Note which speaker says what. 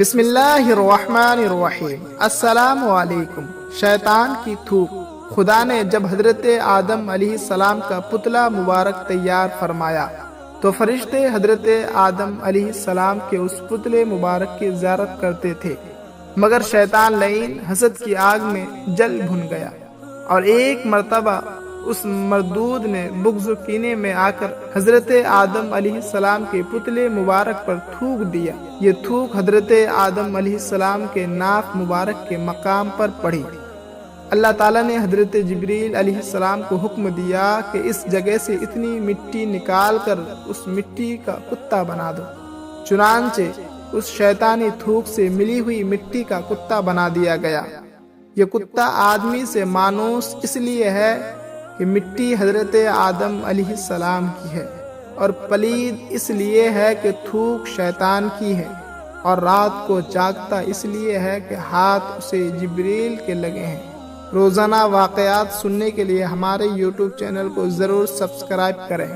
Speaker 1: بسم اللہ الرحمن الرحیم۔ السلام علیکم۔ شیطان کی تھوک۔ خدا نے جب حضرت آدم علیہ السلام کا پتلا مبارک تیار فرمایا تو فرشتے حضرت آدم علیہ السلام کے اس پتلے مبارک کی زیارت کرتے تھے، مگر شیطان لعین حسد کی آگ میں جل بھن گیا اور ایک مرتبہ اس مردود نے بغض و کینے میں آ کر حضرت آدم علیہ السلام کے پتلے مبارک پر تھوک دیا۔ یہ تھوک حضرت آدم علیہ السلام کے ناک مبارک کے مقام پر پڑی۔ اللہ تعالیٰ نے حضرت جبریل علیہ السلام کو حکم دیا کہ اس جگہ سے اتنی مٹی نکال کر اس مٹی کا کتا بنا دو۔ چنانچہ اس شیطانی تھوک سے ملی ہوئی مٹی کا کتا بنا دیا گیا۔ یہ کتا آدمی سے مانوس اس لیے ہے کہ مٹی حضرت آدم علیہ السلام کی ہے، اور پلید اس لیے ہے کہ تھوک شیطان کی ہے، اور رات کو جاگتا اس لیے ہے کہ ہاتھ اسے جبریل کے لگے ہیں۔ روزانہ واقعات سننے کے لیے ہمارے YouTube چینل کو ضرور سبسکرائب کریں۔